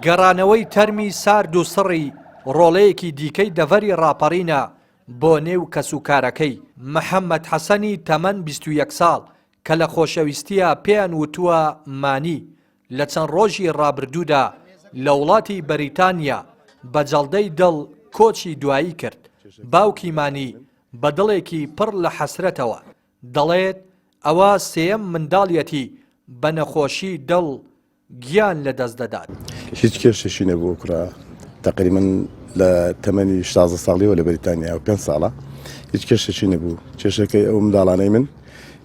گەڕانەوەی تەرمی سارد و سڕی ڕۆڵەیەکی دیکەی دەڤەری ڕاپەڕینە بۆ نێو کەسوکارەکەی محەممەد حەسەنی تەمەن 21 ساڵ کە لە خۆشەویستیە پێیان وتووە مانی لە چەند ڕۆژی ڕابردوودا لە وڵاتی بەریتانیا بە جەڵدەی دڵ کۆچی دوایی کرد. باوکی مانی بە دڵێکی پڕ لە حەسرەتەوە دەڵێت ئەوە سێەم منداڵیەتی بە نەخۆشی دڵ گیان لە دەست دەدات. هیچ کێشێکی نەبوو کوڕا تقریبا لە تەمەنی 16 ساڵیەوە لە بەریتانیا و 5 ساڵە هیچ کێشێکی نەبوو. کێشەکەی ئەو منداڵانەی من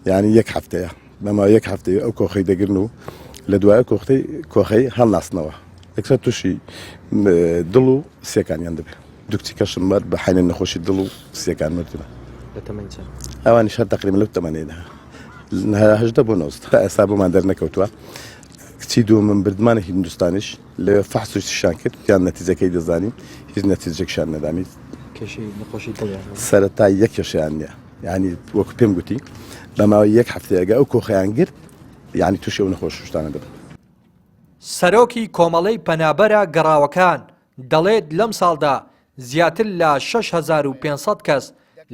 یعنی یەک هەفتەیە بەما یەک هەفتەیە ئەو کۆخەی دەگرن و لە دوایە کۆخەی هەڵناسنەوە یەکسەر تووشی دڵ و سێکانیان دەبێت. دوو کچی کەشم مرد بە حینە نەخۆشی دڵ و سێکان مردووە. ئەوانی شەر تقریبا لەو تەمەنێدا 18 بۆ 90 ئێستا بۆمان دەرنەکەوتووە. کچی دوو من بردمانێکی هیندستانیش لە فەحسوشتیشان کرد یان نەتیجەکەی دەزانین هیچ نەتیجەێکشان نەدامیت. سەرەتا یەک کێشیان نییە یعنی وەکو پێم گوتی بەماوەی یەک هەفتەیەگە ئەو کۆخەیان گرت یعنی تووشی ئەو نەخۆشیشتانە دەبن. سەرۆکی کۆمەڵەی پەنابەرە گەڕاوەکان دەڵێت لەم ساڵدا زیاتر لە 6500 کەس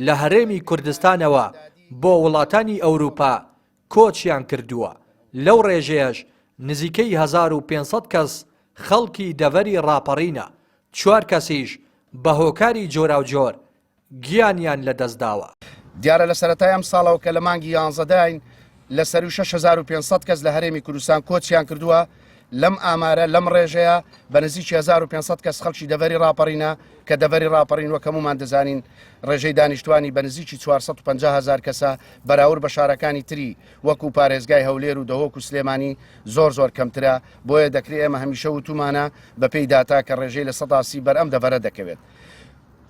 لە هەرێمی کوردستانەوە بۆ وڵاتانی ئەوروپا کۆچیان کردووە. لەو ڕێژەیەش نزیکەی 1500 کەس خەڵکی دەڤەری ڕاپەڕینە، 4 کەسیش بە هۆکاری جۆراوجۆر گیانیان لەدەستداوە. دیارە لە سەرەتای ئەم ساڵەوە کە لە مانگی 11داین لەسەر 6500 کەس لە هەرێمی کوردستان کۆچیان کردووە. لەم ئامارە لەم ڕێژەیە بە نزیکی 1500 کەس خەڵکی دەڤەری ڕاپەڕینە کە دەڤەری ڕاپەڕین وەک هەمومان دەزانین ڕێژەی دانیشتوانی بە نزیکی 450,000 کەسە بەراورد بە شارەکانی تری وەکو پارێزگای هەولێر و دەهۆک و سلێمانی زۆر کەمترە. بۆیە دەکرێت ئێمە هەمیشە وتومانە بە پێی داتا کە ڕێژەی لە 180 بەرئەم دەڤەرە دەکەوێت.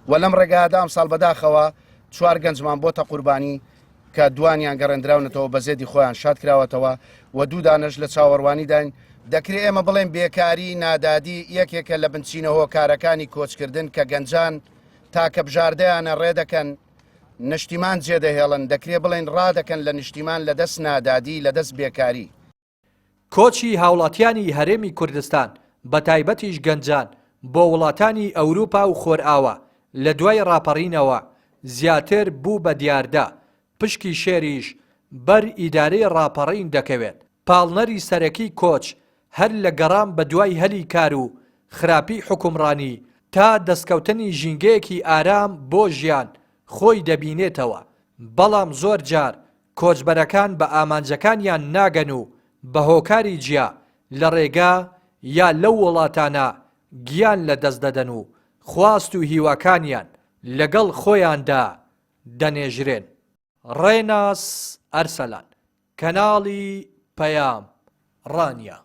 و لەم ڕێگادا ئەم ساڵ بەداخەوە 4 گەنجمان بۆتە قوربانی کە دوانیان گەڕێنراونەتەوە بە زێدی خۆیان شاد کراوەتەوە و دوو دانەش لە چاوەڕوانیداین. دەکرێت ئێمە بڵێن بێکاری نادادی یەکێکە لە بنچینەوە کارەکانی کۆچکردن کە گەنجان تاکە بژاردەیانە ڕێدەکەن نیشتیمان جێدەهێڵن. دەکرێت بڵێن ڕادەکەن لە نیشتیمان لە دەست نادادی لە دەست بێکاری. کۆچی هاوڵاتیانی هەرێمی کوردستان بە تایبەتیش گەنجان بۆ وڵاتانی ئەوروپا و خۆرئاوە لە دوای ڕاپەڕینەوە زیاتر بوو بە دیاردا. پشکی شێریش بەر ئیدارەی ڕاپەڕین دەکەوێت. پاڵنەری سەرەکی کۆچ هەر لە گەڕام بە دوای هەلی کار و خراپی حکومڕانی تا دەستکەوتنی ژینگەیەکی ئارام بۆ ژیان خۆی دەبینێتەوە. بەڵام زۆر جار کۆچبەرەکان بە ئامانجەکانیان ناگەن و بە هۆکاری جیا لە ڕێگا یا لەو وڵاتانە گیان لە دەست دەدەن و خواست و هیواکانیان لەگەڵ خۆیاندا دەنێژرێن. ڕێناس ئەرسەلان، کەناڵی پەیام ڕانیە.